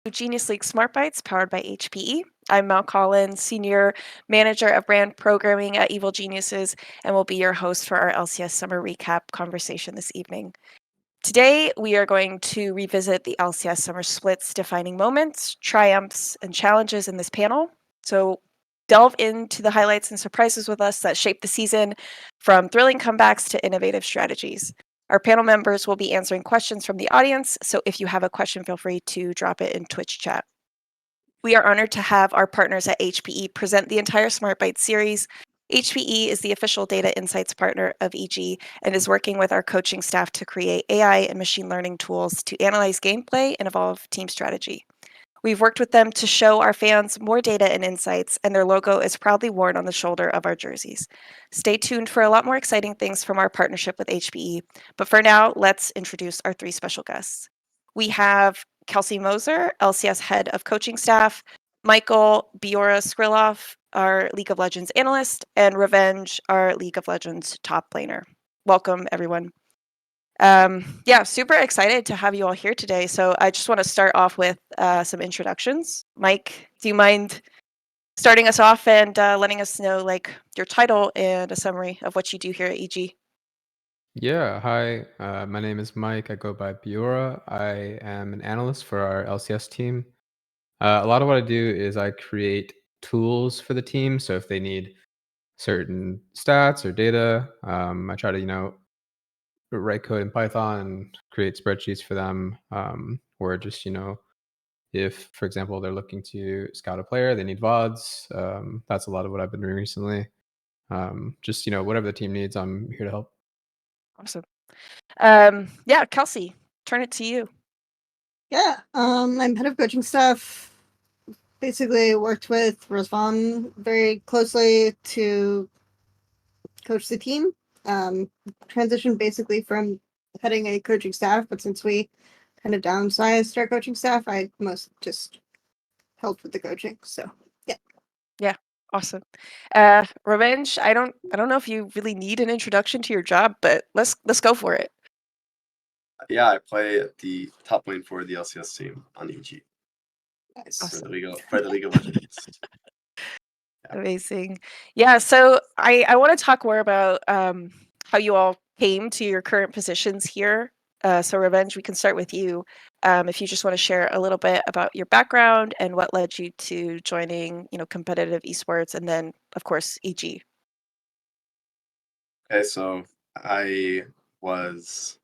Genius League Smart Bytes powered by HPE. I'm Mel Collins, Senior Manager of Brand Programming at Evil Geniuses, and will be your host for our LCS Summer Recap conversation this evening. Today, we are going to revisit the LCS Summer Split's defining moments, triumphs, and challenges in this panel. So, delve into the highlights and surprises with us that shaped the season, from thrilling comebacks to innovative strategies. Our panel members will be answering questions from the audience, so if you have a question, feel free to drop it in Twitch chat. We are honored to have our partners at HPE present the entire Smart Bytes series. HPE is the official data insights partner of EG and is working with our coaching staff to create AI and machine learning tools to analyze gameplay and evolve team strategy. We've worked with them to show our fans more data and insights, and their logo is proudly worn on the shoulder of our jerseys. Stay tuned for a lot more exciting things from our partnership with HPE, but for now, let's introduce our three special guests. We have Kelsey Moser, LCS Head of Coaching Staff, Michael Beora Skriloff, our League of Legends analyst, and Revenge, our League of Legends top laner. Welcome, everyone. Super excited to have you all here today. So I just want to start off with some introductions. Mike, do you mind starting us off and letting us know your title and a summary of what you do here at EG? Yeah, hi. My name is Mike. I go by Beora. I am an analyst for our LCS team. A lot of what I do is I create tools for the team. So if they need certain stats or data, I try to, write code in Python and create spreadsheets for them. Or just, if, for example, they're looking to scout a player, they need VODs. That's a lot of what I've been doing recently. Whatever the team needs, I'm here to help. Awesome. Kelsey, turn it to you. I'm head of coaching staff. Basically worked with Razvan very closely to coach the team. Transitioned basically from heading a coaching staff, but since we kind of downsized our coaching staff, I most just helped with the coaching. So Yeah, awesome. Revenge, I don't know if you really need an introduction to your job, but let's go for it. Yeah, I play at the top lane for the LCS team on EG. nice. Awesome. For the League of Legends. Amazing. Yeah, so I want to talk more about how you all came to your current positions here. So Revenge, we can start with you. If you just want to share a little bit about your background and what led you to joining, competitive esports, and then of course EG. Okay, so I always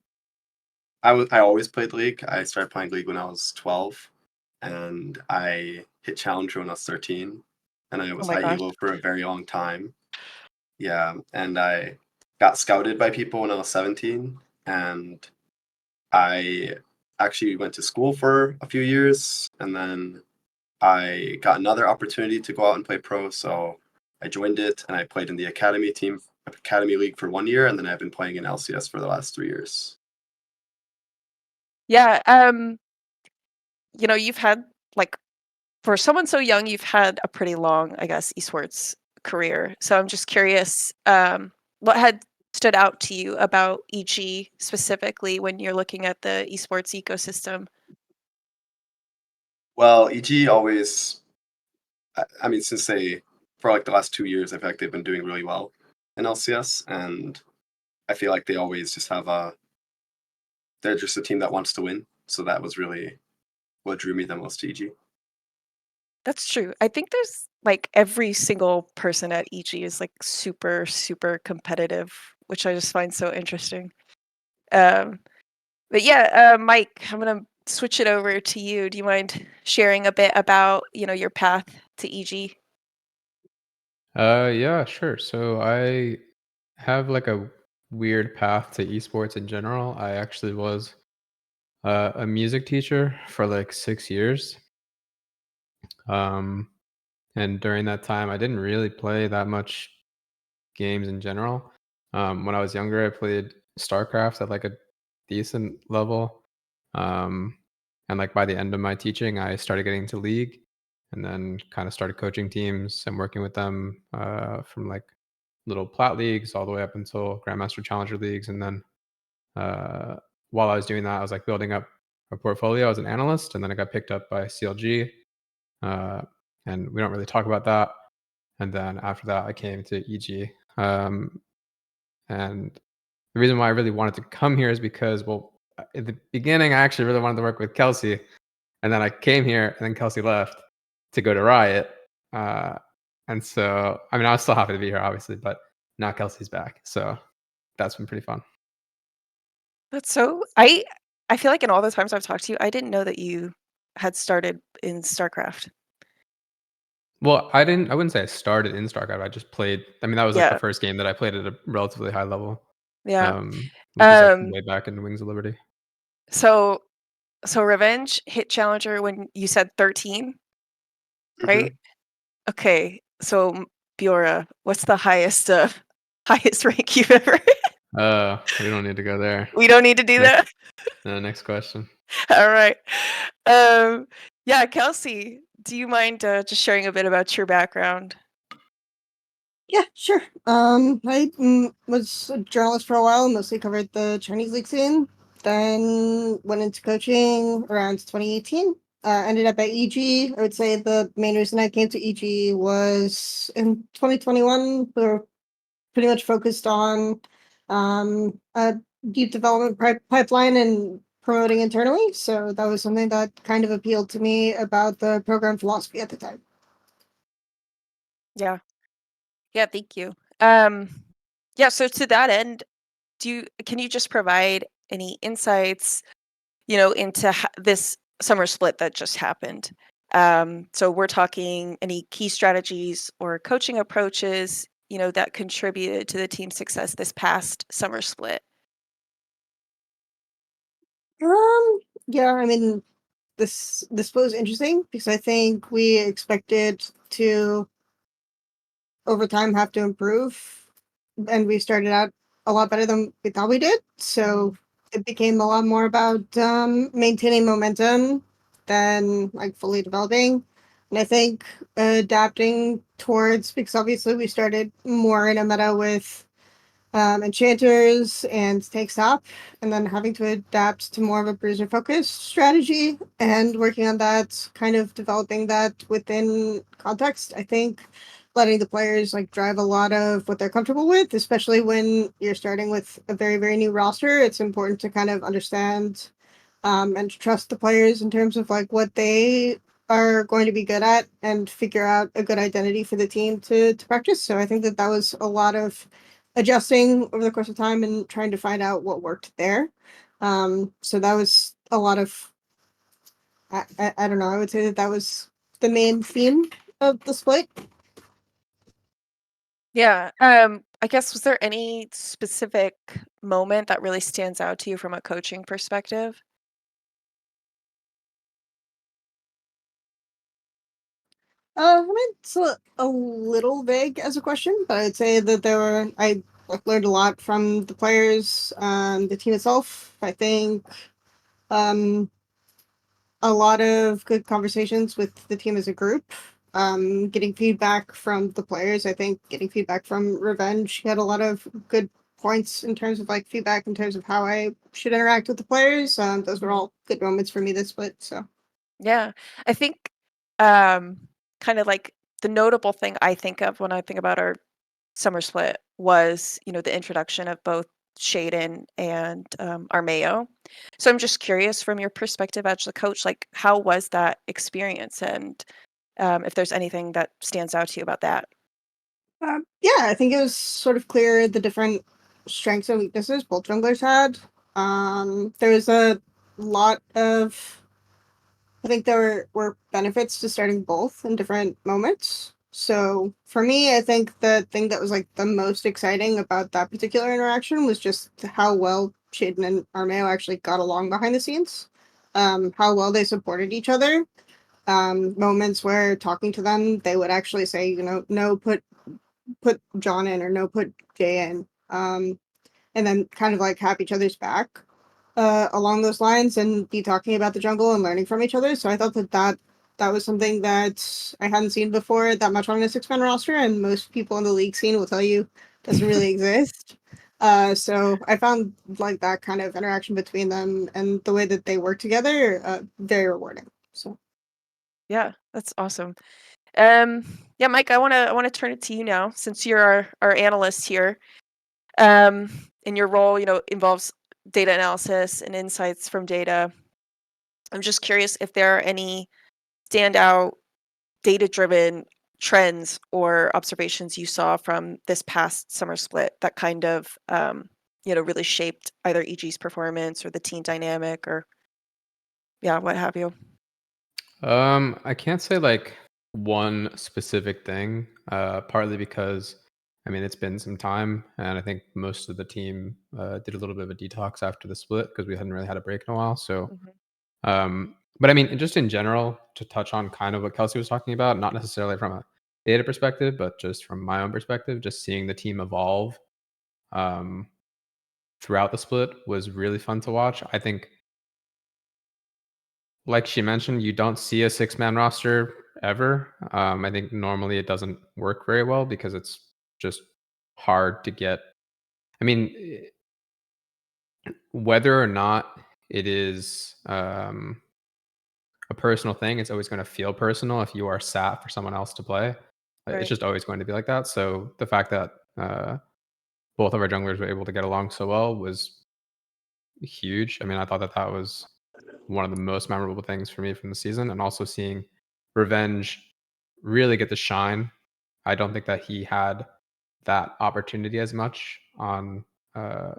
played League. I started playing League when I was 12, and I hit Challenger when I was 13, and I was my high gosh. elo for a very long time. Yeah, and I got scouted by people when I was 17, and I actually went to school for a few years, and then I got another opportunity to go out and play pro, so I joined it, and I played in the Academy League for 1 year, and then I've been playing in LCS for the last 3 years. Yeah, you've had for someone so young, you've had a pretty long, I guess, esports career. So I'm just curious, what had stood out to you about EG specifically when you're looking at the esports ecosystem? Well, EG always, I mean, for the last 2 years, I feel like they've been doing really well in LCS, and I feel like they always just they're just a team that wants to win. So that was really what drew me the most to EG. That's true. I think there's every single person at EG is super, super competitive, which I just find so interesting. But yeah, Mike, I'm gonna switch it over to you. Do you mind sharing a bit about your path to EG? Yeah, sure. So I have a weird path to esports in general. I actually was a music teacher for 6 years. Um, and during that time, I didn't really play that much games in general. When I was younger, I played StarCraft at a decent level. Um, and by the end of my teaching, I started getting into League, and then kind of started coaching teams and working with them from little plat leagues all the way up until Grandmaster Challenger leagues. And then while I was doing that, I was building up a portfolio as an analyst, and then I got picked up by CLG, and we don't really talk about that. And then after that, I came to EG. And the reason why I really wanted to come here is because, well, in the beginning, I actually really wanted to work with Kelsey, and then I came here, and then Kelsey left to go to Riot. And so, I mean, I was still happy to be here, obviously, but now Kelsey's back, so that's been pretty fun. That's so I feel like in all the times I've talked to you, I didn't know that you had started in StarCraft. Well, I wouldn't say I started in StarCraft. I just played. I mean, that was like the Yeah. first game that I played at a relatively high level. Yeah. Which was like Um, way back in Wings of Liberty. so Revenge hit Challenger when you said 13, right? Okay. So Beora, what's the highest highest rank you've ever We don't need to go there. We don't need to do that? Next question. All right. Yeah, Kelsey, do you mind just sharing a bit about your background? Yeah, sure. I was a journalist for a while, mostly covered the Chinese league scene. Then went into coaching around 2018. Ended up at EG. I would say the main reason I came to EG was in 2021. We were pretty much focused on a deep development pipeline and promoting internally. So that was something that kind of appealed to me about the program philosophy at the time. Yeah. Yeah, thank you. Yeah, so to that end, can you just provide any insights, into this summer split that just happened? So we're talking any key strategies or coaching approaches, that contributed to the team's success this past summer split. Yeah, I mean, this was interesting because I think we expected to over time have to improve, and we started out a lot better than we thought we did. So it became a lot more about maintaining momentum than like fully developing. And I think adapting towards, because obviously we started more in a meta with enchanters and take stop, and then having to adapt to more of a bruiser focused strategy and working on that, kind of developing that within context. I think letting the players like drive a lot of what they're comfortable with, especially when you're starting with a very, very new roster. It's important to kind of understand and trust the players in terms of like what they are going to be good at and figure out a good identity for the team to practice. So I think that was a lot of adjusting over the course of time and trying to find out what worked there. So that was a lot of, I don't know, I would say that was the main theme of the split. Yeah. I guess, was there any specific moment that really stands out to you from a coaching perspective? I mean, it's a little vague as a question, but I'd say that I like learned a lot from the players, the team itself. I think um, a lot of good conversations with the team as a group. Getting feedback from the players. I think getting feedback from Revenge had a lot of good points in terms of like feedback in terms of how I should interact with the players. Those were all good moments for me this split. So. Yeah. I think kind of like the notable thing I think of when I think about our summer split was, the introduction of both Shaden and Armeo. So I'm just curious from your perspective as the coach, like how was that experience, and if there's anything that stands out to you about that. Yeah, I think it was sort of clear the different strengths and weaknesses both junglers had. There was a lot of, I think there were benefits to starting both in different moments. So for me, I think the thing that was like the most exciting about that particular interaction was just how well Shaden and Armeo actually got along behind the scenes. How well they supported each other. Moments where talking to them, they would actually say, no, put John in or no put Jay in. And then kind of like have each other's back along those lines and be talking about the jungle and learning from each other. So I thought that was something that I hadn't seen before that much on a 6-man roster, and most people in the league scene will tell you doesn't really exist. So I found like that kind of interaction between them and the way that they work together very rewarding. So Yeah, that's awesome. Yeah, Mike, I wanna turn it to you now since you're our analyst here. And your role, involves data analysis and insights from data. I'm just curious if there are any standout data-driven trends or observations you saw from this past summer split that kind of, really shaped either EG's performance or the team dynamic or yeah, what have you. I can't say like one specific thing, partly because I mean it's been some time, and I think most of the team did a little bit of a detox after the split because we hadn't really had a break in a while. So, Mhm. but I mean, just in general, to touch on kind of what Kelsey was talking about, not necessarily from a data perspective, but just from my own perspective, just seeing the team evolve um, throughout the split was really fun to watch. I think like she mentioned, you don't see a six-man roster ever. I think normally it doesn't work very well because it's just hard to get. I mean, whether or not it is a personal thing, it's always going to feel personal if you are sat for someone else to play. It's Right. just always going to be like that. So the fact that both of our junglers were able to get along so well was huge. I mean, I thought that that was one of the most memorable things for me from the season, and also seeing Revenge really get to shine. I don't think that he had that opportunity as much on uh,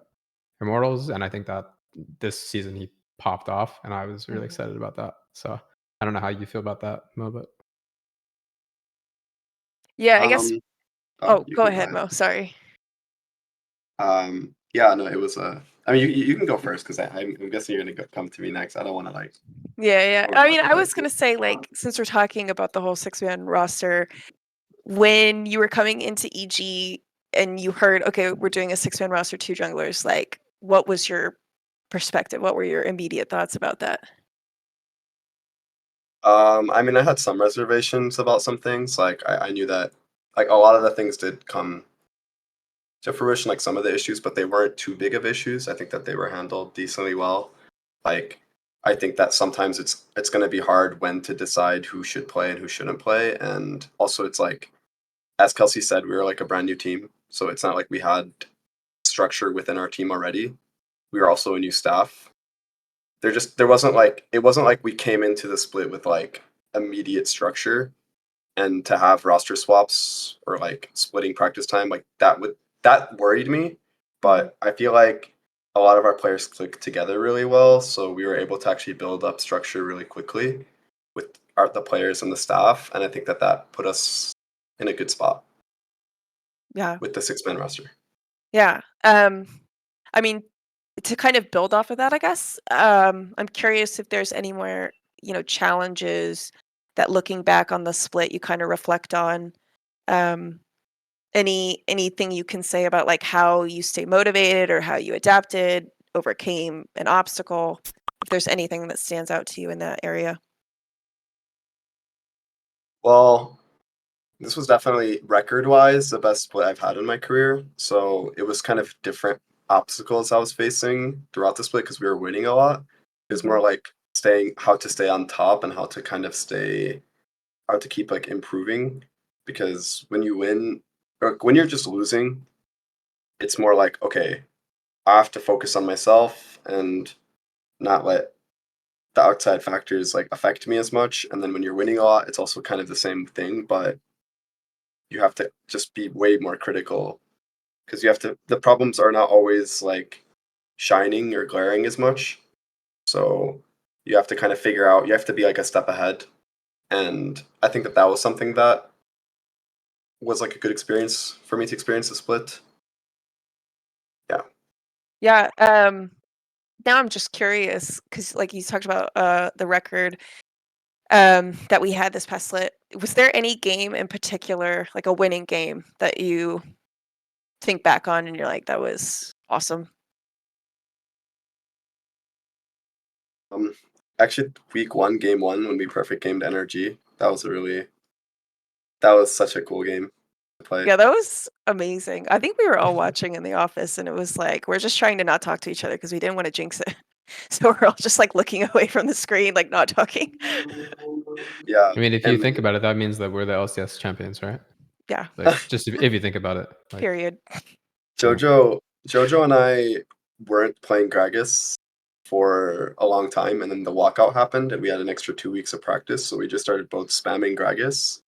Immortals, and I think that this season he popped off, and I was really Mhm. excited about that. So I don't know how you feel about that, Mo, but Yeah, I guess. Um, oh, Oh, you go can go ahead, ahead. Mo. Sorry. Yeah, no, it was I mean, you can go first because I'm guessing you're gonna come to me next. I don't want to like Yeah, yeah. over I talk mean, I about was it. gonna say, like, since we're talking about the whole six-man roster, when you were coming into EG and you heard, okay, we're doing a six-man roster, two junglers, like, what was your perspective? What were your immediate thoughts about that? I mean, I had some reservations about some things. Like, I knew that like a lot of the things did come to fruition, like some of the issues, but they weren't too big of issues. I think that they were handled decently well. Like, I think that sometimes it's going to be hard when to decide who should play and who shouldn't play, and also it's like, as Kelsey said, we were like a brand new team, so it's not like we had structure within our team already. We were also a new staff. There wasn't like it wasn't like we came into the split with like immediate structure, and to have roster swaps or like splitting practice time, like that worried me. Mhm. But I feel like a lot of our players clicked together really well, so we were able to actually build up structure really quickly with the players and the staff, and I think that that put us in a good spot Yeah. with the six-man roster. Yeah. I mean, to kind of build off of that, I guess, I'm curious if there's any more, challenges that looking back on the split you kind of reflect on. Um, anything you can say about like how you stay motivated or how you adapted, overcame an obstacle, if there's anything that stands out to you in that area. Well, this was definitely record-wise the best split I've had in my career. So it was kind of different obstacles I was facing throughout the split because we were winning a lot. It was Mhm. more like staying how to stay on top and how to kind of stay how to keep like improving. Because when you win or when you're just losing, it's more like, okay, I have to focus on myself and not let the outside factors like affect me as much. And then when you're winning a lot, it's also kind of the same thing, but you have to just be way more critical because you have to the problems are not always like shining or glaring as much, so you have to kind of figure out, you have to be like a step ahead, and I think that that was something that was like a good experience for me to experience the split. Yeah. Yeah. Now I'm just curious because, like you talked about, the record that we had this past split. Was there any game in particular, like a winning game, that you think back on and you're like, that was awesome? um Actually, week one, game one, when we perfect gamed NRG, that was such a cool game to play. Yeah, that was amazing. I think we were all watching in the office, and it was like we're just trying to not talk to each other because we didn't want to jinx it. So we're all just like looking away from the screen, like not talking. Yeah, I mean, if you and think about it, that means that we're the LCS champions, right? Yeah, Like, just if you think about it, like, period. Jojo and I weren't playing Gragas for a long time, and then the walkout happened, and we had an extra 2 weeks of practice, so we just started both spamming Gragas.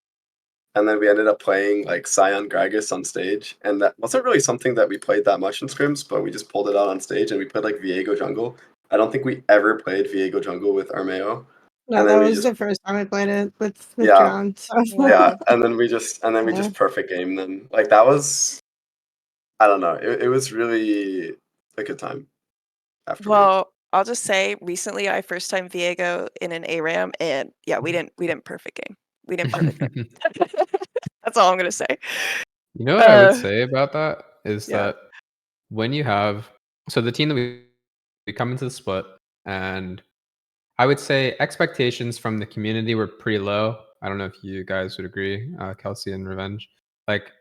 And then we ended up playing like Scion Gragas on stage, and that wasn't really something that we played that much in scrims, but we just pulled it out on stage, and we played like Viego jungle. I don't think we ever played Viego jungle with Armeo. No, And that then we was just the first time I played it with yeah John. So. yeah, Wow. and then we just Yeah. perfect game them. Like that was I don't know. It was really a good time afterward. Well, I'll just say recently I first time Viego in an ARAM, and yeah, we didn't perfect game. We didn't perfect game. That's all I'm gonna say. You know what I would Uh, say about that is yeah. that when you have so the team that we come into the split, and I would say expectations from the community were pretty low. I don't know if you guys would agree, Kelsey and Revenge. Like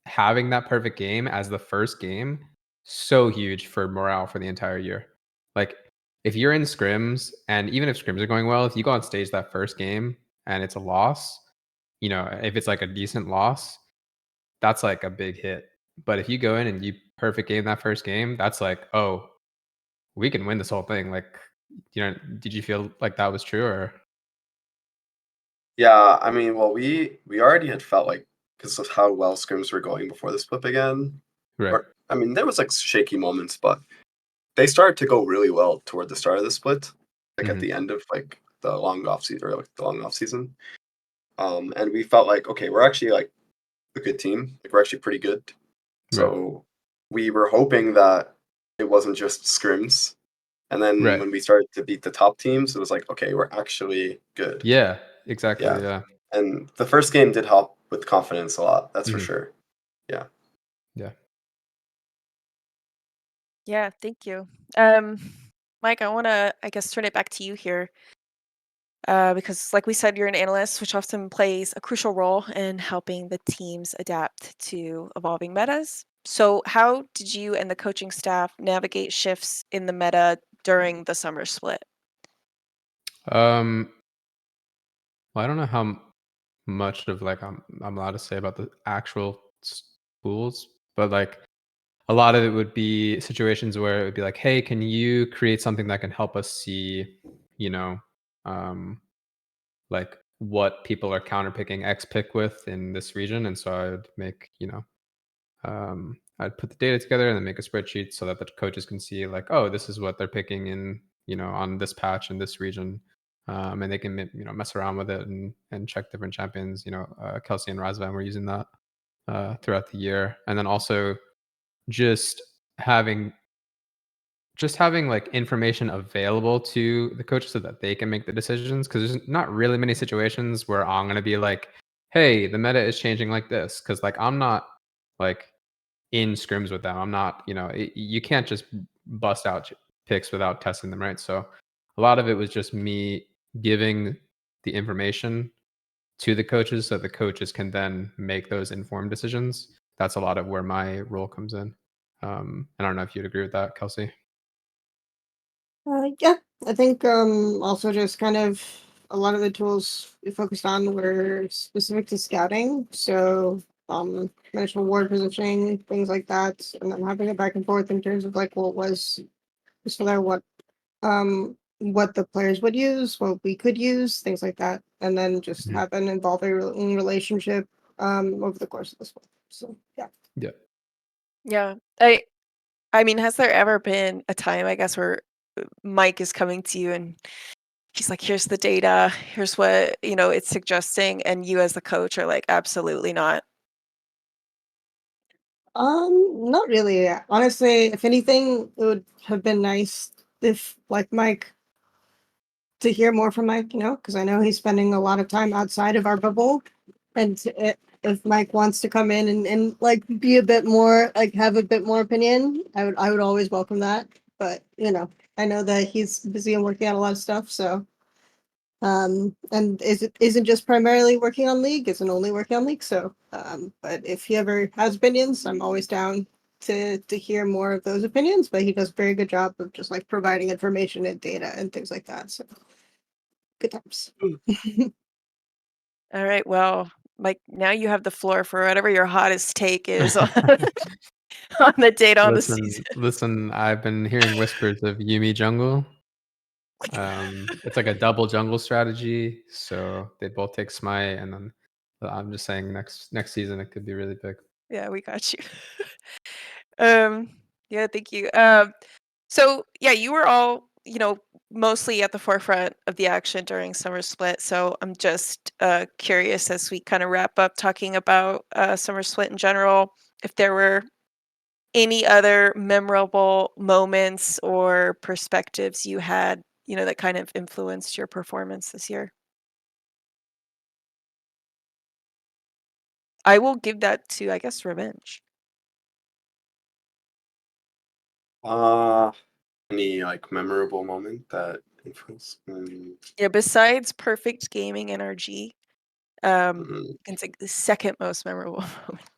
having that perfect game as the first game, so huge for morale for the entire year. Like if you're in scrims, and even if scrims are going well, if you go on stage that first game and it's a loss, you know, if it's like a decent loss, that's like a big hit. But if you go in and you perfect game that first game, that's like, oh, we can win this whole thing. Like, you know, did you feel like that was true or? Yeah, I mean, well, we already had felt like because of how well scrims were going before the split began. Right. Or I mean, there was like shaky moments, but they started to go really well toward the start of the split, like at Mhm. the end of like the long off season or like the long off season. And we felt like okay, we're actually like a good team. Like we're actually pretty good. Right. So we were hoping that it wasn't just scrims. And then Right. when we started to beat the top teams, it was like, okay, we're actually good. Yeah, exactly. Yeah. Yeah. And the first game did help with confidence a lot, that's for Mhm. sure. Yeah. Yeah. Yeah, thank you. Mike, I wanna, I guess, turn it back to you here. Because like we said, you're an analyst, which often plays a crucial role in helping the teams adapt to evolving metas. So how did you and the coaching staff navigate shifts in the meta during the summer split? Well, I don't know how much of like I'm allowed to say about the actual schools, but like a lot of it would be situations where it would be like, hey, can you create something that can help us see, you know, um, like what people are counterpicking X pick with in this region, and so I would make, you know, I'd put the data together and then make a spreadsheet so that the coaches can see like, oh, this is what they're picking in, you know, on this patch in this region, and they can you know mess around with it and check different champions. You know, Kelsey and Razvan were using that throughout the year, and then also just having like information available to the coach so that they can make the decisions, because there's not really many situations where I'm going to be like, hey, the meta is changing like this, because like I'm not like in scrims with them. I'm not, you know, you can't just bust out picks without testing them, right? So a lot of it was just me giving the information to the coaches so the coaches can then make those informed decisions. That's a lot of where my role comes in. I don't know if you'd agree with that, Kelsey. Yeah, I think also just kind of a lot of the tools we focused on were specific to scouting. So mentioned ward positioning, things like that, and then having it back and forth in terms of like what was so there what the players would use, what we could use, things like that, and then just Mhm. have an evolving relationship over the course of this one. So yeah. Yeah. Yeah. I mean, has there ever been a time, I guess, where Mike is coming to you and he's like, here's the data, here's what, it's suggesting, and you as the coach are like, absolutely not. Not really. Honestly, if anything, it would have been nice if like Mike to hear more from Mike, because I know he's spending a lot of time outside of our bubble. And if Mike wants to come in and like be a bit more, like have a bit more opinion, I would always welcome that. But I know that he's busy and working on a lot of stuff. So and isn't just primarily working on League, isn't only working on League. So, but if he ever has opinions, I'm always down to hear more of those opinions. But he does a very good job of just like providing information and data and things like that. So, good times. All right. Well, Mike, now you have the floor for whatever your hottest take is on, on the data on the season. Listen, I've been hearing whispers of Yumi jungle. It's like a double jungle strategy, so they both take smite, and then I'm just saying next season it could be really big. Yeah, we got you. Yeah, thank you. So yeah, you were all, mostly at the forefront of the action during Summer Split. So I'm just curious as we kind of wrap up talking about Summer Split in general, if there were any other memorable moments or perspectives you had, that kind of influenced your performance this year. I will give that to, I guess, Revenge. Any like memorable moment that influenced? Yeah, besides perfect gaming NRG, it's like the second most memorable moment.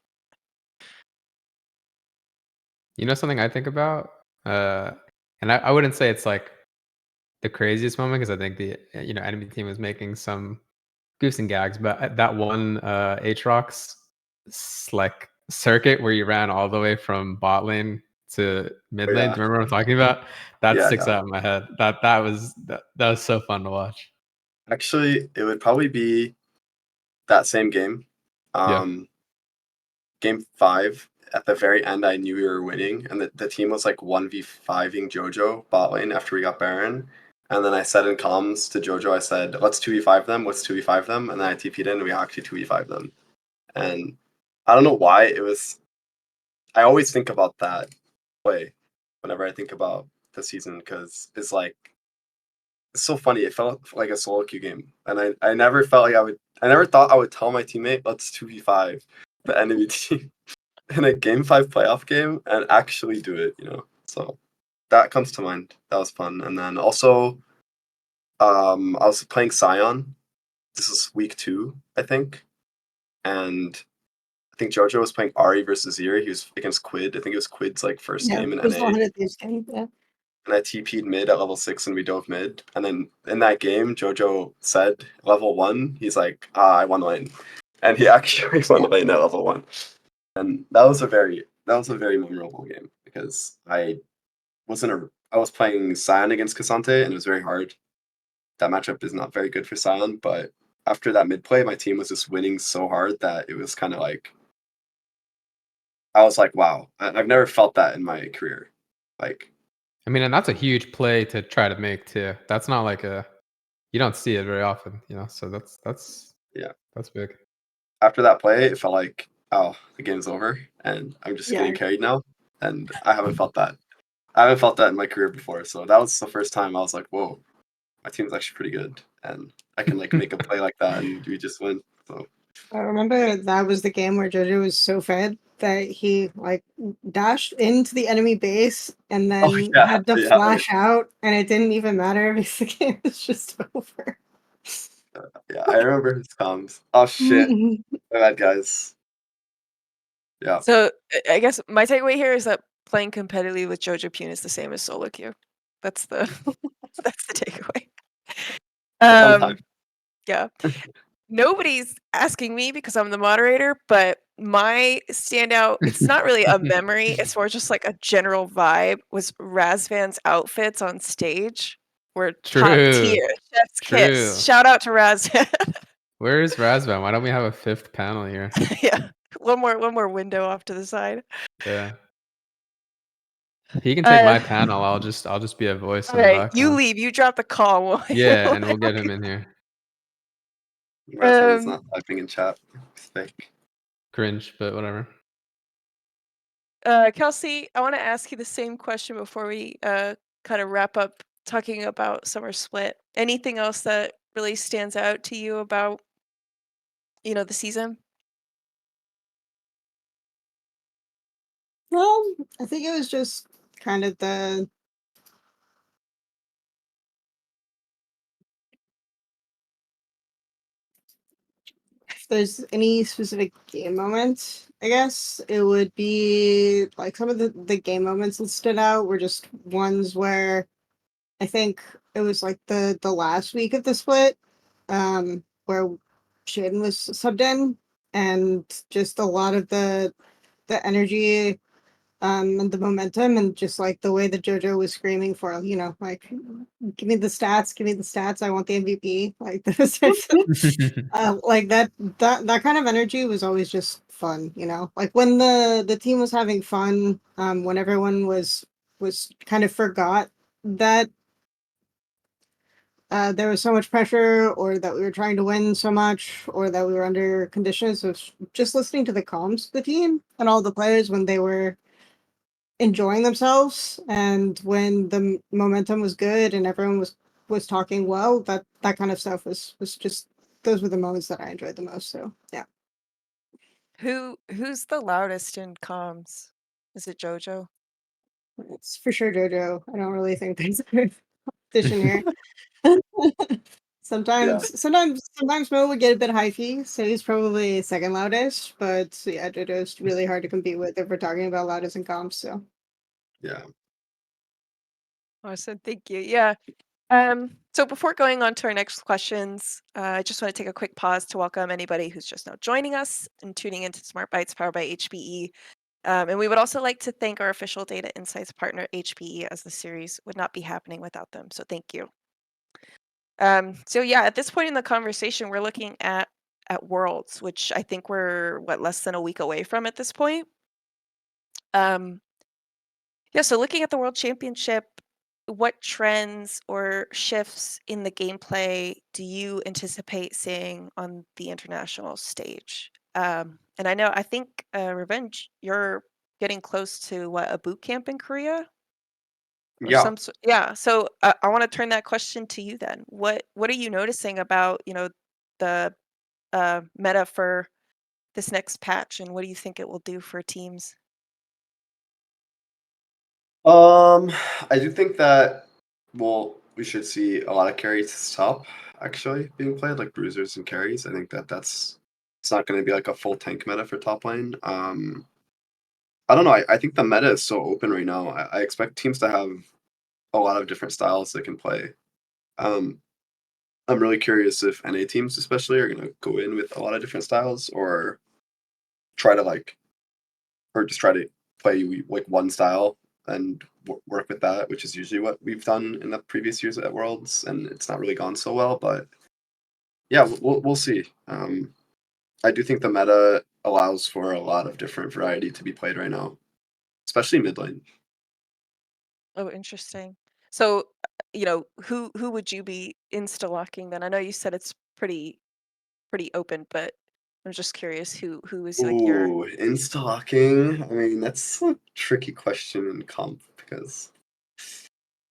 You know something I think about, and I wouldn't say it's like the craziest moment because I think the enemy team was making some goofs and gags, but that one Aatrox like circuit where you ran all the way from bot lane to mid lane. Yeah. Do you remember what I'm talking about? That Yeah, sticks no. out in my head. That was so fun to watch. Actually, it would probably be that same game. Yeah. Game 5, at the very end, I knew we were winning, and the team was like 1v5ing JoJo bot lane after we got Baron. And then I said in comms to JoJo, I said, let's 2v5 them, let's 2v5 them. And then I TP'd in, and we actually 2v5 them. And I don't know why it was. I always think about that play whenever I think about the season because it's like, it's so funny. It felt like a solo queue game. And I never felt like I never thought I would tell my teammate, let's 2v5 the enemy team in a game 5 playoff game and actually do it, So that comes to mind. That was fun. And then also, I was playing Scion. This is week 2, I think. And I think Jojo was playing Ari versus Ziri. He was against Quid. I think it was Quid's like first Yeah, game in it was NA. 100 this game. Yeah. And I TP'd mid at level 6 and we dove mid. And then in that game, Jojo said level 1, he's like, I won lane. And he actually won lane at level 1. And that was a very memorable game because I was playing Sion against Cassante and it was very hard. That matchup is not very good for Sion, but after that mid play, my team was just winning so hard that it was kind of like I was like, wow, I've never felt that in my career. Like, I mean, and that's a huge play to try to make too. That's not like you don't see it very often, So that's big. after that play, it felt like, oh, the game's over and I'm just Yeah. getting carried now. And I haven't felt that. I haven't felt that in my career before. So that was the first time I was like, whoa, my team's actually pretty good. And I can like make a play like that and we just win. So I remember that was the game where Jojo was so fed that he like dashed into the enemy base and then had to flash out, and it didn't even matter because the game was just over. Yeah, I remember his comms. Oh shit. My bad, guys. Yeah. So I guess my takeaway here is that playing competitively with Jojo Pune is the same as solo queue. That's the that's the takeaway. Sometimes. Yeah. Nobody's asking me because I'm the moderator, but my standout, it's not really a memory, it's more just like a general vibe, was Razvan's outfits on stage were top True. tier. Chef's True. kiss. Shout out to Razvan. Where is Razvan? Why don't we have a 5th panel here? Yeah. One more window off to the side. Yeah. He can take my panel. I'll just be a voice in the Alright, you background. leave, you drop the call. Yeah, and we'll get him in here. Razvan's not typing in chat. Mistake. Cringe, but whatever. Kelsey, I want to ask you the same question before we kind of wrap up talking about Summer Split. Anything else that really stands out to you about, the season? Well, I think it was just kind of the there's any specific game moments, I guess it would be like some of the game moments that stood out were just ones where I think it was like the last week of the split, where Shaden was subbed in, and just a lot of the energy and the momentum and just like the way that JoJo was screaming for, like, give me the stats, give me the stats, I want the MVP. Like those types of, like that kind of energy was always just fun, like when the team was having fun, when everyone was kind of forgot that there was so much pressure, or that we were trying to win so much, or that we were under conditions of just listening to the comms of the team and all the players when they were enjoying themselves, and when the momentum was good and everyone was talking well, that kind of stuff was just, those were the moments that I enjoyed the most. So yeah. Who's the loudest in comms? Is it JoJo? It's for sure JoJo. I don't really think there's a competition here. Yeah. Sometimes Mo would get a bit hyphy, so he's probably second loudest. But yeah, JoJo's really hard to compete with if we're talking about loudest in comps. So Yeah. Awesome, thank you. Yeah. So before going on to our next questions, I just want to take a quick pause to welcome anybody who's just now joining us and tuning into Smart Bytes powered by HPE. And we would also like to thank our official data insights partner, HPE, as the series would not be happening without them. So thank you. So yeah, at this point in the conversation, we're looking at Worlds, which I think we're less than a week away from at this point. Yeah, so looking at the World Championship, what trends or shifts in the gameplay do you anticipate seeing on the international stage? And I think Revenge, you're getting close to a boot camp in Korea or Yeah. yeah. So I want to turn that question to you then. What are you noticing about the meta for this next patch, and what do you think it will do for teams? I do think that, well, we should see a lot of carries top actually being played, like bruisers and carries. I think that's it's not going to be like a full tank meta for top lane. I don't know. I think the meta is so open right now. I expect teams to have a lot of different styles they can play. Um, I'm really curious if NA teams especially are going to go in with a lot of different styles, or try to just try to play like one style and work with that, which is usually what we've done in the previous years at Worlds, and it's not really gone so well. But yeah, we'll see. I do think the meta allows for a lot of different variety to be played right now, especially mid lane. Oh, interesting. So, who would you be insta-locking then? I know you said it's pretty open, but I'm just curious who is like your Ooh, instalking. I mean, that's a tricky question in comp because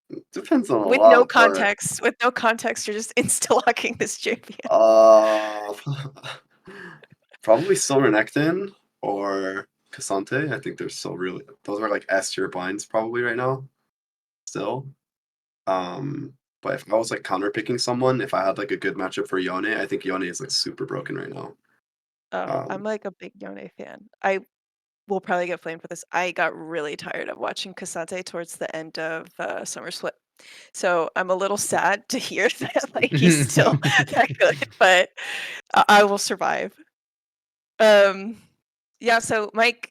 it depends on a with no lot, but context. With no context, you're just insta-locking this champion. uh, probably still Renekton or Cassante. I think they're still really, those are like S tier binds probably right now. Still. But if I was like counter picking someone, if I had like a good matchup for Yone, I think Yone is like super broken right now. Oh, I'm Um, like a big Yone fan. I will probably get flamed for this. I got really tired of watching Cassante towards the end of Summer Split. So I'm a little sad to hear that like he's still that good, but I will survive. Um, yeah, so Mike,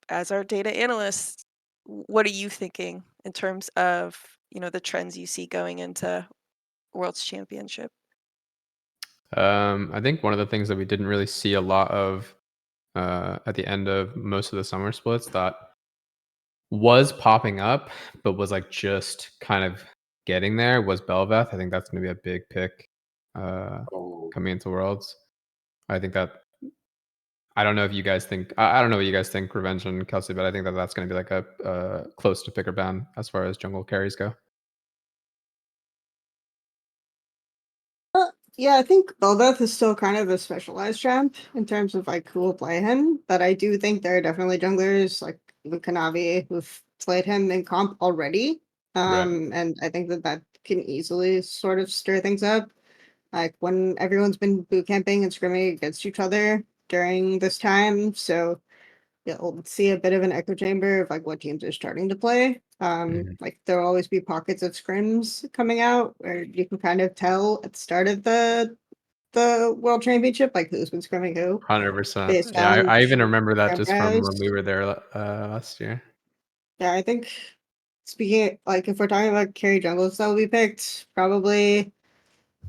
as our data analyst, what are you thinking in terms of, the trends you see going into World's Championship? I think one of the things that we didn't really see a lot of at the end of most of the summer splits that was popping up, but was like just kind of getting there was Belveth. I think that's going to be a big pick oh, coming into Worlds. I think that I don't know if you guys think I don't know what you guys think, Revenge and Kelsey, but I think that that's going to be like a close to pick or ban as far as jungle carries go. Yeah, I think Belveth is still kind of a specialized champ in terms of like who will play him, but I do think there are definitely junglers like even Kanavi who've played him in comp already. Right. And I think that can easily sort of stir things up. like when everyone's been boot camping and scrimming against each other during this time. So you'll see a bit of an echo chamber of like what teams are starting to play. Mhm. Like there'll always be pockets of scrims coming out where you can kind of tell at the start of the world championship, like who's been scrimming who, 100%. based Yeah, on I even remember that just from cameras. when we were there last year. Yeah, I think speaking like if we're talking about carry jungles that will be picked, probably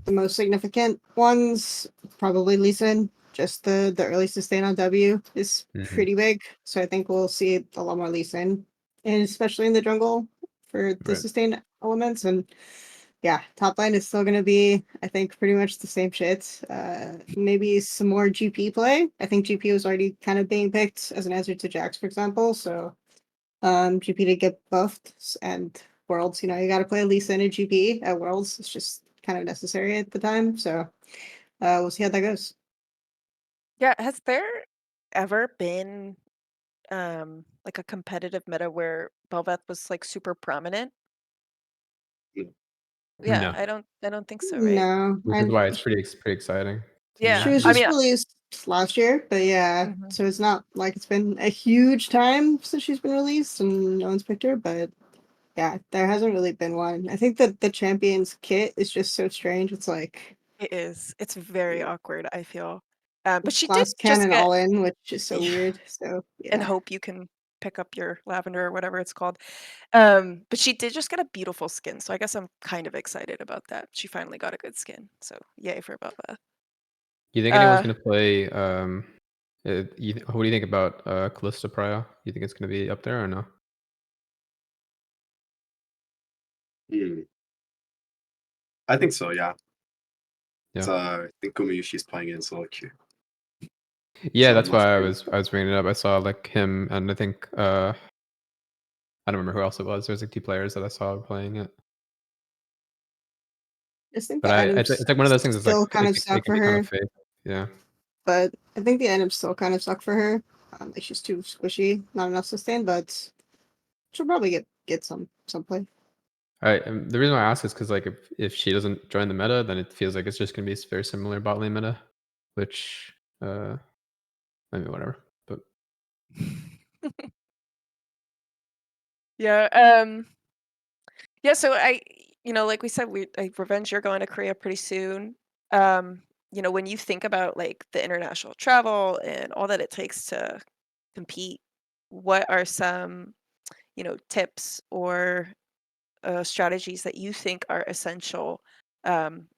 the most significant ones, probably Lee Sin. Just the early sustain on W is Mhm. pretty big. So I think we'll see a lot more Lee Sin, and especially in the jungle for the Right. sustain elements. And yeah, top lane is still gonna be, I think, pretty much the same shit. Maybe some more GP play. I think GP was already kind of being picked as an answer to Jax, for example. So GP to get buffed and Worlds, you gotta play Lee Sin and GP at Worlds. It's just kind of necessary at the time. So we'll see how that goes. Yeah, has there ever been like a competitive meta where Belveth was like super prominent? No. Yeah, No, I don't think so, right? No, which is and why it's pretty exciting she Yeah. was to I just mean, released last year, but yeah, mhm. so it's not like it's been a huge time since she's been released and no one's picked her, but yeah, there hasn't really been one. I think that the champions kit is just so strange. It's like It is. It's very Yeah. awkward, I feel. But she did glass just cannon get all in, which is so yeah, weird. So and yeah. hope you can pick up your lavender or whatever it's called. But she did just get a beautiful skin, so I guess I'm kind of excited about that. She finally got a good skin, so yay for Bubba. You think anyone's Uh, gonna play? What do you think about Callisto Pryo? You think it's gonna be up there or no? Hmm. I think so. Yeah. Yeah. I think Gumayushi's playing in solo queue, Yeah, so I'm that's not why I sure. was bringing it up. I saw like him and I think I don't remember who else it was. There's like 2 players that I saw playing it. I just think But the it's items like one of those things that's like still kind of it suck can for be kind her, of fake. Yeah. but I think the items still kind of suck for her. Like she's too squishy, not enough sustain, but she'll probably get some play. The reason why I ask is because like if she doesn't join the meta, then it feels like it's just gonna be very similar bot lane meta, which I mean whatever. But yeah. Yeah. So like we said, Revenge, you're going to Korea pretty soon. When you think about like the international travel and all that it takes to compete, what are some, tips or strategies that you think are essential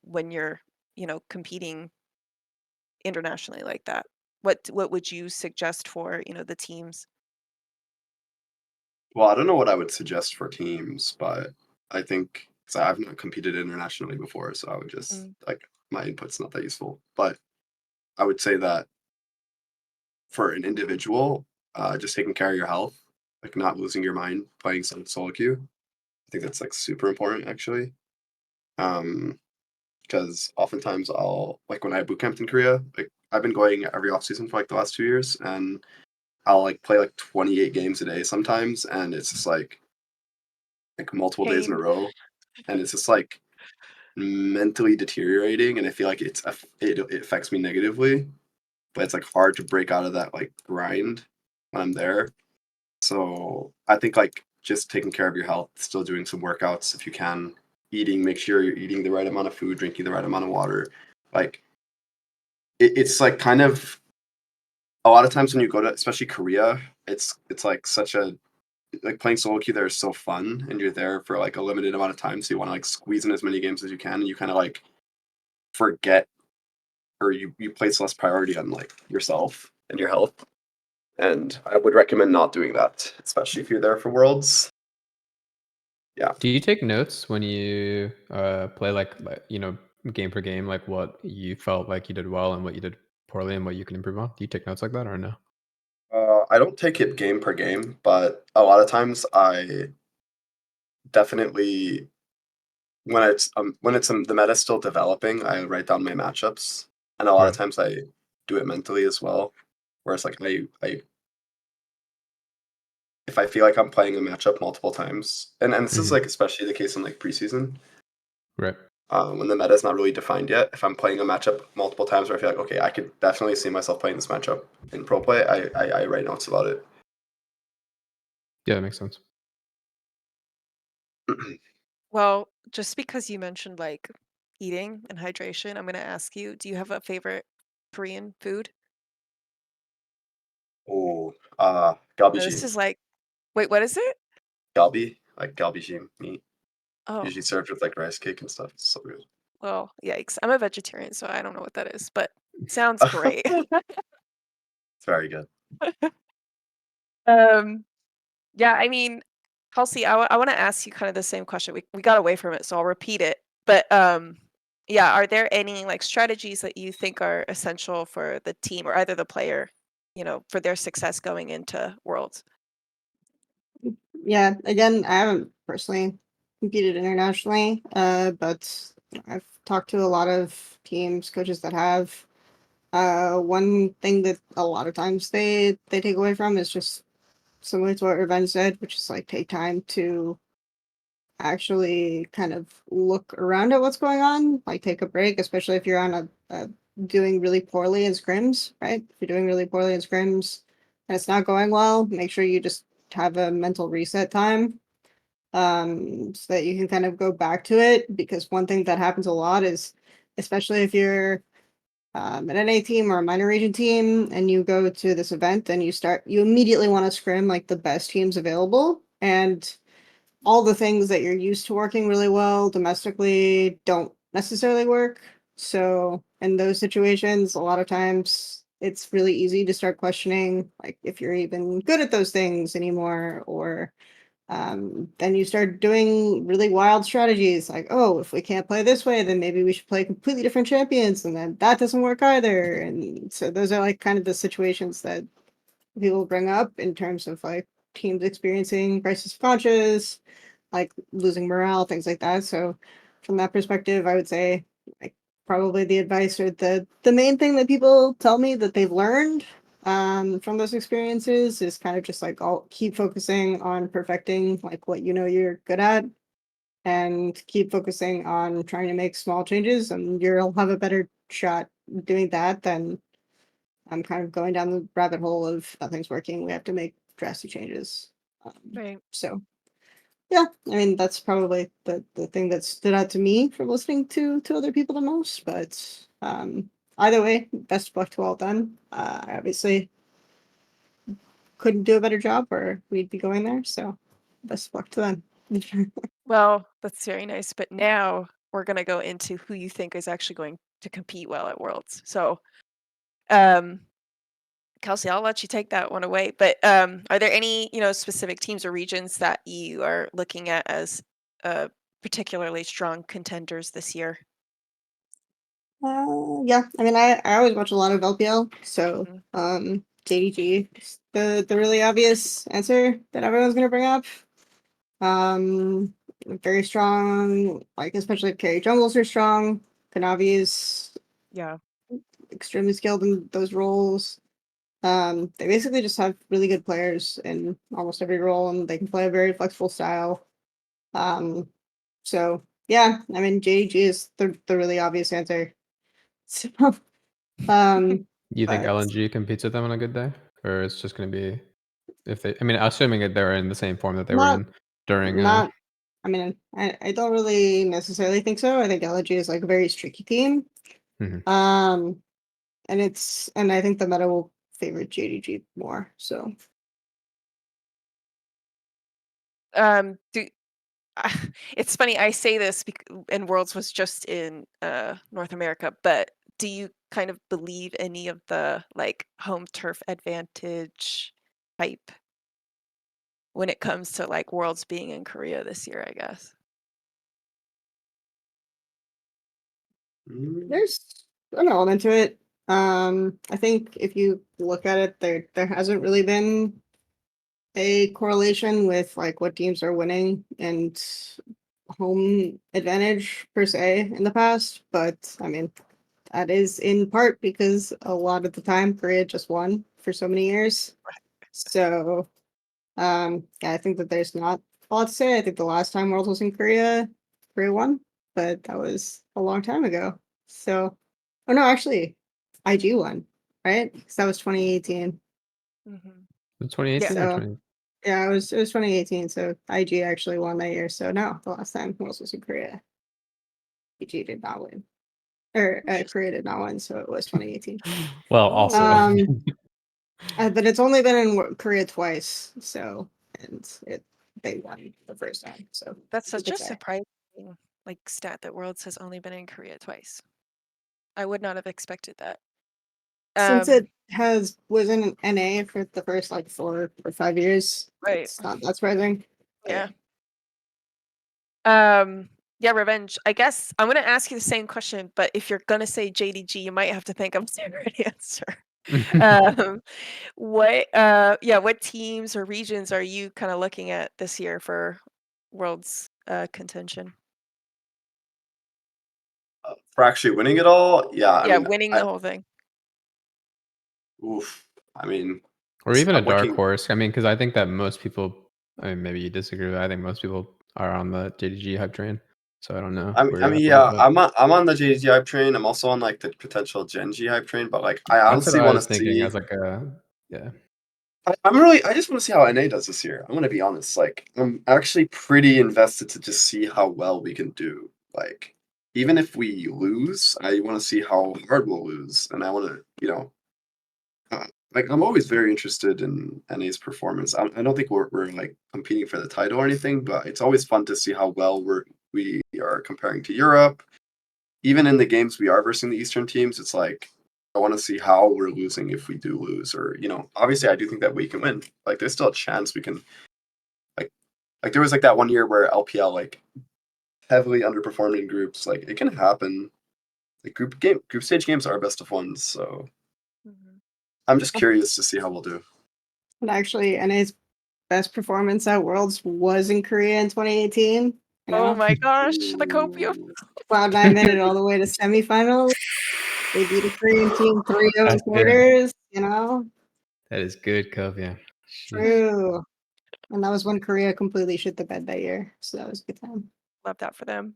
when you're, competing internationally like that? What would you suggest for, the teams? Well, I don't know what I would suggest for teams, but I think so I've not competed internationally before, so I would just Mm, like my input's not that useful. But I would say that for an individual, just taking care of your health, like not losing your mind playing some solo queue. I think that's like super important actually. Because oftentimes I'll like when I boot camped in Korea, like I've been going every off season for like the last 2 years, and I'll like play like 28 games a day sometimes, and it's just like multiple days in a pain. row, and it's just like mentally deteriorating, and I feel like it affects me negatively. But it's like hard to break out of that like grind when I'm there. So I think like just taking care of your health, still doing some workouts if you can, eating, make sure you're eating the right amount of food, drinking the right amount of water. Like it's like kind of a lot of times when you go to especially Korea, it's like such a like playing solo queue there is so fun, and you're there for like a limited amount of time, so you want to like squeeze in as many games as you can, and you kind of like forget or you place less priority on like yourself and your health. And I would recommend not doing that, especially if you're there for Worlds. Yeah. do you take notes when you play like game per game, like what you felt like you did well and what you did poorly and what you can improve on? Do you take notes like that or no? I don't take it game per game, but a lot of times I definitely when the meta's still developing, I write down my matchups, and a lot of Right. times I do it mentally as well. Whereas like I if I feel like I'm playing a matchup multiple times, and this is Mhm. like especially the case in like preseason, Right. when the meta is not really defined yet. If I'm playing a matchup multiple times where I feel like, okay, I could definitely see myself playing this matchup in pro play, I write notes about it. Yeah, that makes sense. Well, just because you mentioned like eating and hydration, I'm gonna ask you, do you have a favorite Korean food? Oh, Now, this galbijim. is like, wait, what is it? Galbi, like galbijim meat. Oh, Usually served with like rice cake and stuff. It's so good. well, yikes. I'm a vegetarian, so I don't know what that is, but sounds great. It's very good. Um, yeah, I mean, Kelsey, I want to ask you kind of the same question. We got away from it, so I'll repeat it. But yeah, are there any like strategies that you think are essential for the team or either the player, for their success going into Worlds? Yeah, again, I haven't personally competed internationally, but I've talked to a lot of teams, coaches that have. One thing that a lot of times they take away from is just similar to what Revenge said, which is like take time to actually kind of look around at what's going on, like take a break, especially if you're on a doing really poorly in scrims, right? If you're doing really poorly in scrims and it's not going well, make sure you just have a mental reset time, so that you can kind of go back to it. Because one thing that happens a lot is, especially if you're an NA team or a minor region team and you go to this event and you immediately want to scrim like the best teams available, and all the things that you're used to working really well domestically don't necessarily work. So in those situations, a lot of times it's really easy to start questioning like if you're even good at those things anymore, or then you start doing really wild strategies like, oh, if we can't play this way, then maybe we should play completely different champions, and then that doesn't work either. And so those are like kind of the situations that people bring up in terms of like teams experiencing crisis of conscious, like losing morale, things like that. So from that perspective, I would say like probably the advice or the main thing that people tell me that they've learned from those experiences is kind of just like I'll keep focusing on perfecting like what you know you're good at, and keep focusing on trying to make small changes, and you'll have a better shot doing that than I'm kind of going down the rabbit hole of nothing's working. We have to make drastic changes. Right. So yeah, I mean that's probably the thing that stood out to me from listening to other people the most. But either way, best of luck to all of them. I obviously couldn't do a better job, or we'd be going there. So best of luck to them. Well, that's very nice. But now we're gonna go into who you think is actually going to compete well at Worlds. So, um, Kelsey, I'll let you take that one away. But are there any, specific teams or regions that you are looking at as particularly strong contenders this year? Yeah, I mean I always watch a lot of LPL, so Mhm. JDG is the really obvious answer that everyone's gonna bring up. Um, very strong, like especially if carry jungles are strong. Kanavi is Yeah. extremely skilled in those roles. They basically just have really good players in almost every role, and they can play a very flexible style. Um, so yeah, I mean JDG is the really obvious answer. So um, You think but LNG competes with them on a good day, or it's just going to be if they? I mean, assuming that they're in the same form that they were not in during. not. I mean, I don't really necessarily think so. I think LG is like a very streaky team. Mhm. Um, and I think the meta will favor JDG more. So Do it's funny I say this and Worlds was just in North America, but do you kind of believe any of the like home turf advantage hype when it comes to like Worlds being in Korea this year, I guess? Mm, there's an element to it. I think if you look at it, there hasn't really been a correlation with like what teams are winning and home advantage per se in the past, but I mean that is in part because a lot of the time Korea just won for so many years. So yeah, I think that there's not a lot to say. I think the last time World was in Korea, Korea won. but that was a long time ago. So, oh no, actually, IG won, right? Because that was 2018. Mhm. 2018 Yeah. or So- 20? Yeah, it was 2018. So IG actually won that year. So no, the last time Worlds was in Korea, IG did not win, or Korea did not win. So it was 2018. Well, also. But it's only been in Korea twice. So they won the first time. So That's you such could a say. surprising stat that Worlds has only been in Korea twice. I would not have expected that. Since it was in NA for the first 4 or 5 years, Right. it's not that surprising. Yeah. Yeah, Revenge. I guess I'm gonna ask you the same question, but if you're gonna say JDG, you might have to think of a standard answer. What teams or regions are you kind of looking at this year for Worlds contention? For actually winning it all, Winning the whole thing. Oof. I mean, Or even a I'm dark looking- horse. I mean, because I think that most people, I mean, maybe you disagree, but I think most people are on the JDG hype train. So I don't know. I'm on the JDG hype train. I'm also on the potential Gen G hype train, but I honestly want to see. As yeah. I just want to see how NA does this year. I'm gonna be honest. I'm actually pretty invested to just see how well we can do. Even if we lose, I want to see how hard we'll lose, and I want to, I'm always very interested in NA's performance. I don't think we're competing for the title or anything, but it's always fun to see how well we are comparing to Europe. Even in the games we are versing the Eastern teams, it's I want to see how we're losing if we do lose, or obviously I do think that we can win. There's still a chance we can. There was that one year where LPL heavily underperformed in groups. It can happen. Group stage games are best of ones, so. I'm just curious to see how we'll do. And actually, NA's best performance at Worlds was in Korea in 2018. Oh my gosh, the copium. Cloud9 made it all the way to semifinals. They beat a Korean team 3-0 in quarters. That is good, Copium. True. And that was when Korea completely shit the bed that year. So that was a good time. Love that for them.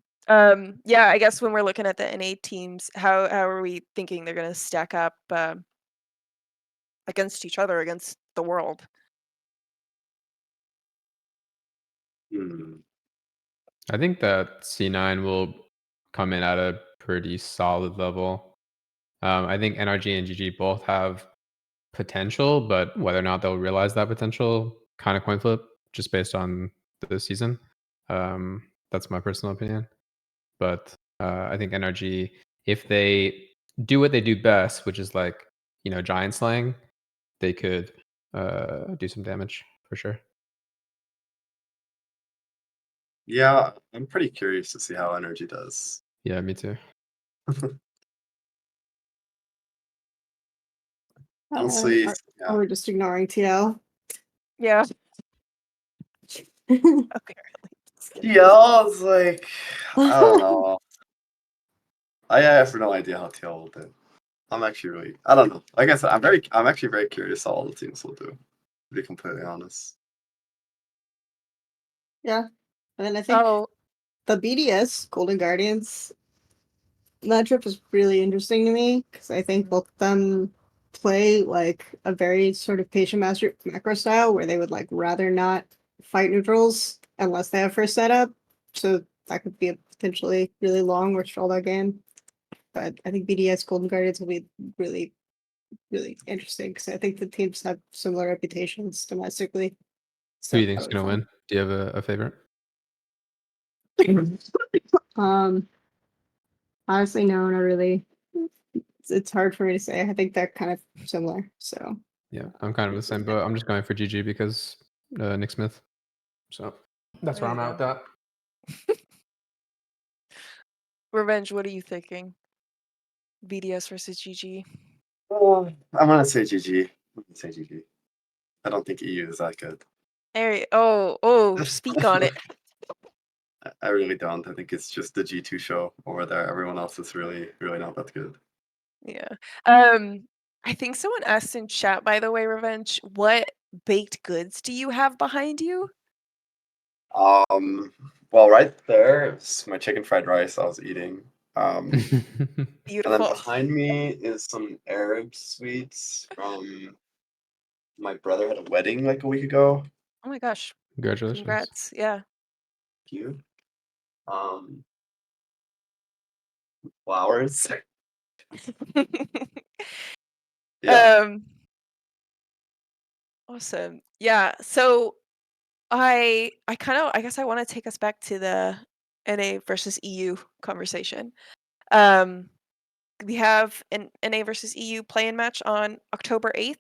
Yeah, I guess when we're looking at the NA teams, how are we thinking they're gonna stack up against each other, against the world? I think that C9 will come in at a pretty solid level. I think NRG and GG both have potential, but whether or not they'll realize that potential, kind of coin flip, just based on the season. That's my personal opinion. But I think NRG, if they do what they do best, which is giant slaying, they could do some damage for sure. Yeah, I'm pretty curious to see how Energy does. Yeah, me too. Honestly, Or we're just ignoring TL. Yeah. TL is I don't know. I have no idea how TL will do. I'm actually I don't know. Like I said, I'm actually very curious how all the teams will do, to be completely honest. Yeah. And then I think the BDS Golden Guardians matchup is really interesting to me because I think both of them play a very sort of patient macro style where they would rather not fight neutrals unless they have first setup. So that could be a potentially really long or stalled out game. But I think BDS Golden Guardians will be really, really interesting because I think the teams have similar reputations domestically. Who do you think's gonna win? Do you have a favorite? Honestly, no, not really. It's hard for me to say. I think they're kind of similar. So yeah, I'm kind of the same, but I'm just going for GG because Nick Smith. So that's where I'm at with that. Revenge, what are you thinking? BDS versus GG. I'm gonna say GG. I don't think EU is that good. Speak on it. I really don't. I think it's just the G2 show over there. Everyone else is really, really not that good. Yeah. I think someone asked in chat, by the way, Revenge, what baked goods do you have behind you? Well, right there is my chicken fried rice I was eating. And then Beautiful. behind me is some Arab sweets from my brother had a wedding like a week ago. Oh my gosh. Congratulations. Congrats. Yeah. Thank you. Flowers. Yeah. Awesome. Yeah. So I guess I want to take us back to the NA versus EU conversation. We have an NA versus EU play-in match on October 8th.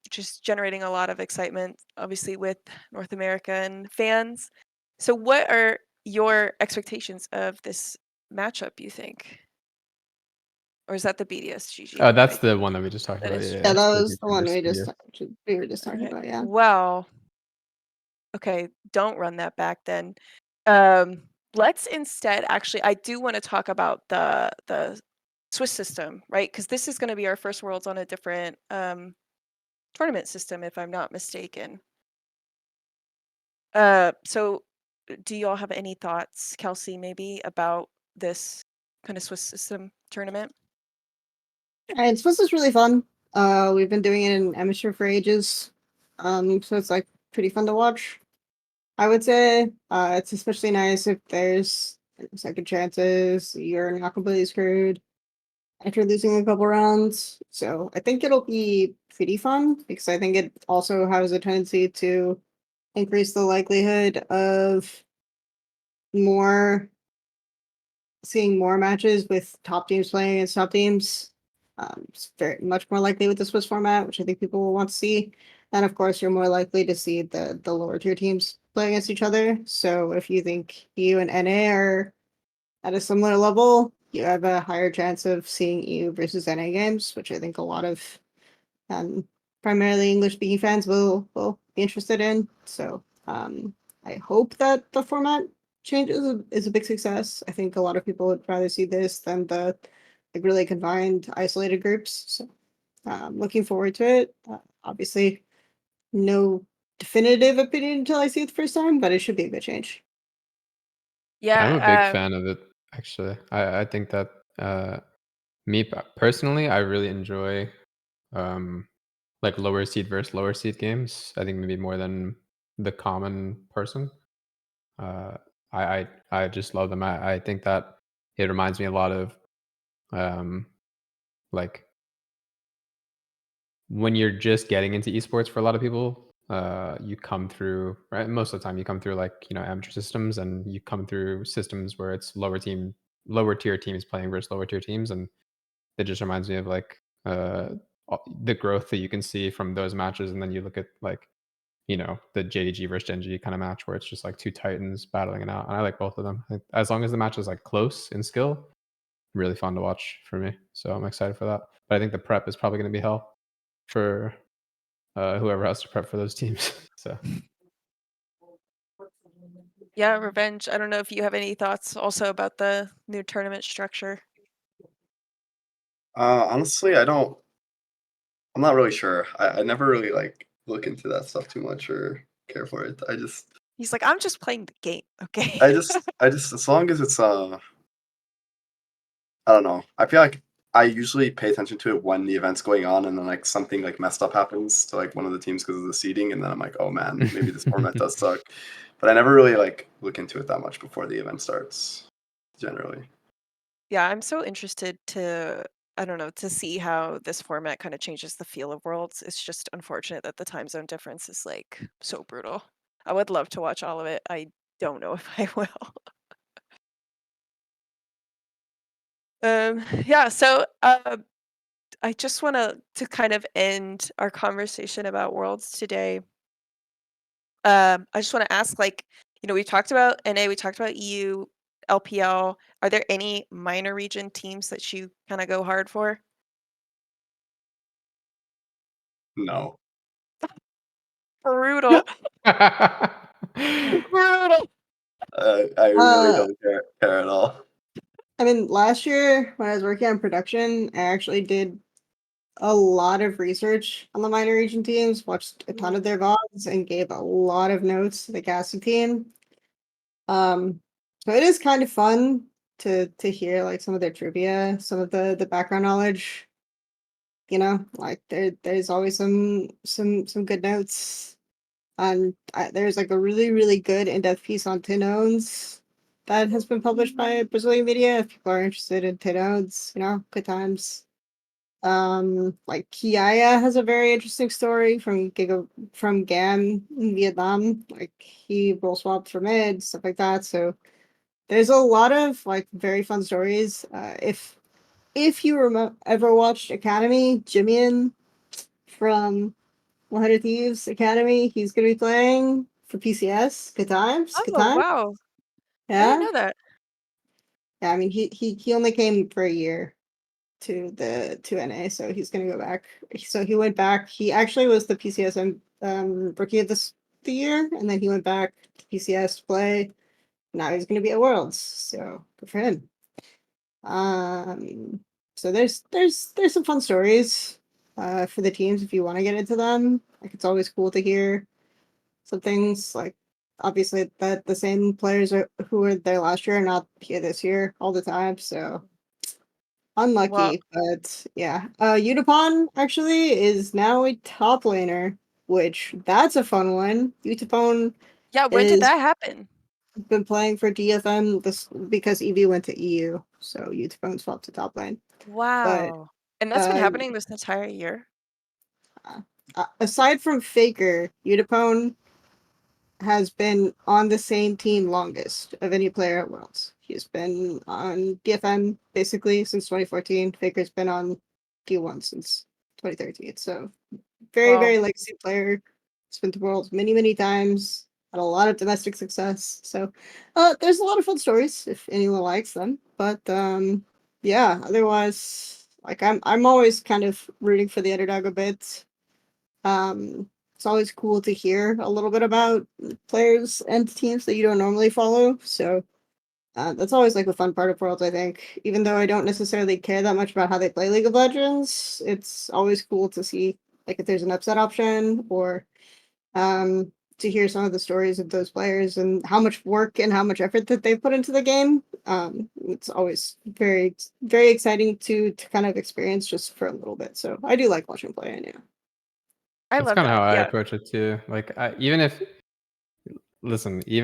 Which is generating a lot of excitement, obviously, with North American fans. So what are your expectations of this matchup, you think? Or is that the BDSGG? Oh, that's the one that we just talked That about. is Yeah, Yeah, that the was the one Newcomers we were just talking Alright. about. Yeah. Well, okay, don't run that back then. Let's instead I do want to talk about the Swiss system, right? Because this is going to be our first Worlds on a different tournament system, if I'm not mistaken. So do y'all have any thoughts, Kelsey, maybe about this kind of Swiss system tournament? And Swiss is really fun. We've been doing it in amateur for ages. So it's like pretty fun to watch. I would say it's especially nice if there's second chances, you're not completely screwed after losing a couple rounds. So I think it'll be pretty fun because I think it also has a tendency to increase the likelihood of more seeing more matches with top teams playing against top teams. It's very much more likely with the Swiss format, which I think people will want to see. And of course, you're more likely to see the lower tier teams play against each other. So if you think EU and NA are at a similar level, you have a higher chance of seeing EU versus NA games, which I think a lot of um, primarily English speaking fans will be interested in. So I hope that the format change is a big success. I think a lot of people would rather see this than the like really confined, isolated groups. So looking forward to it. Obviously, no definitive opinion until I see it the first time, but it should be a good change. I'm a big Yeah, fan of it, actually. I think that personally, I really enjoy like lower seed versus lower seed games. I think maybe more than the common person. Uh, I just love them. I think that it reminds me a lot of like when you're just getting into esports for a lot of people, you come through, right? Most of the time you come through like, amateur systems, and you come through systems where it's lower tier teams playing versus lower tier teams. And it just reminds me of like the growth that you can see from those matches. And then you look at like, the JDG versus Genji kind of match where it's just like two titans battling it out. And I like both of them. As long as the match is like close in skill, really fun to watch for me. So I'm excited for that. But I think the prep is probably going to be hell for whoever has to prep for those teams. So yeah, Revenge. I don't know if you have any thoughts also about the new tournament structure. Honestly, I'm not really sure. I never really like look into that stuff too much or care for it. He's like, I'm just playing the game, okay? I just as long as it's I don't know. I feel like I usually pay attention to it when the event's going on, and then like something like messed up happens to like one of the teams because of the seeding, and then I'm like, oh man, maybe this format does suck. But I never really like look into it that much before the event starts. Generally, Yeah, I'm so interested to, I don't know, to see how this format kind of changes the feel of Worlds. It's just unfortunate that the time zone difference is like so brutal. I would love to watch all of it. I don't know if I will. Yeah, so I just want to kind of end our conversation about Worlds today. I just want to ask, like, we talked about NA, we talked about EU, LPL. Are there any minor region teams that you kind of go hard for? no. Brutal. Brutal. I really Uh, don't care at all. I mean, last year when I was working on production, I actually did a lot of research on the minor region teams, watched a ton of their VODs, and gave a lot of notes to the casting team. So it is kind of fun to hear like some of their trivia, some of the background knowledge. You know, like there's always some good notes, and there's like a really good in-depth piece on Tinones that has been published by Brazilian media. If people are interested in Tinones, you know, good times. Like Kiaya has a very interesting story from GAM in Vietnam. Like he role swapped for mid, stuff like that. So there's a lot of like very fun stories. If you ever watched Academy, Jimian from 100 Thieves Academy, he's gonna be playing for PCS. Good times, good Oh, time. wow. I Yeah, didn't know that. yeah. I mean, he only came for a year to NA, so he's gonna go back. So he went back. He actually was the PCS rookie of the year, and then he went back to PCS to play. Now he's gonna be at Worlds, so good for him. So there's some fun stories for the teams if you want to get into them. Like it's always cool to hear some things like obviously that the same players who were there last year are not here this year all the time. So Well, unlucky, but yeah. Utapon actually is now a top laner, which that's a fun one. Utapon yeah, when did is that happen? been playing for DFM this because EV went to EU, so Utapon swapped to top lane. But Wow. And that's been happening this entire year? aside from Faker, Utapon has been on the same team longest of any player at Worlds. He's been on DFM basically since 2014. Faker's been on D1 since 2013. So very Wow. legacy player. He's been to Worlds many times. Had a lot of domestic success. So there's a lot of fun stories if anyone likes them. But yeah, otherwise, like I'm always kind of rooting for the underdog a bit. It's always cool to hear a little bit about players and teams that you don't normally follow. So that's always like the fun part of Worlds, I think. Even though I don't necessarily care that much about how they play League of Legends, it's always cool to see like if there's an upset option or to hear some of the stories of those players and how much work and how much effort that they put into the game. It's always very exciting to kind of experience just for a little bit. So I do like watching play. I know. I That's love kind of that. how I Yeah. approach it too. Like, even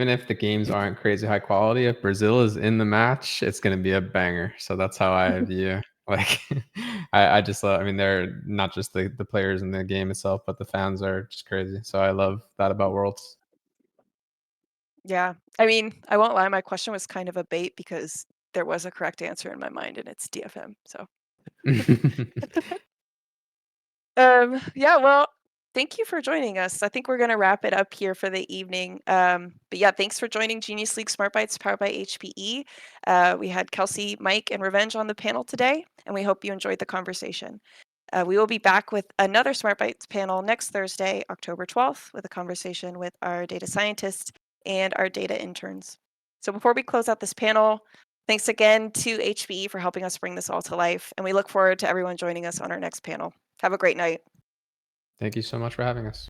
if the games aren't crazy high quality, if Brazil is in the match, it's going to be a banger. So that's how I view. Like, I just love. I mean, they're not just the players in the game itself, but the fans are just crazy. So I love that about Worlds. Yeah. I mean, I won't lie, my question was kind of a bait because there was a correct answer in my mind and it's DFM. So yeah, well, thank you for joining us. I think we're going to wrap it up here for the evening. But yeah, thanks for joining Genius League Smart Bytes powered by HPE. We had Kelsey, Mike, and Revenge on the panel today, and we hope you enjoyed the conversation. We will be back with another Smart Bytes panel next Thursday, October 12th, with a conversation with our data scientists and our data interns. So before we close out this panel, thanks again to HPE for helping us bring this all to life, and we look forward to everyone joining us on our next panel. Have a great night. Thank you so much for having us.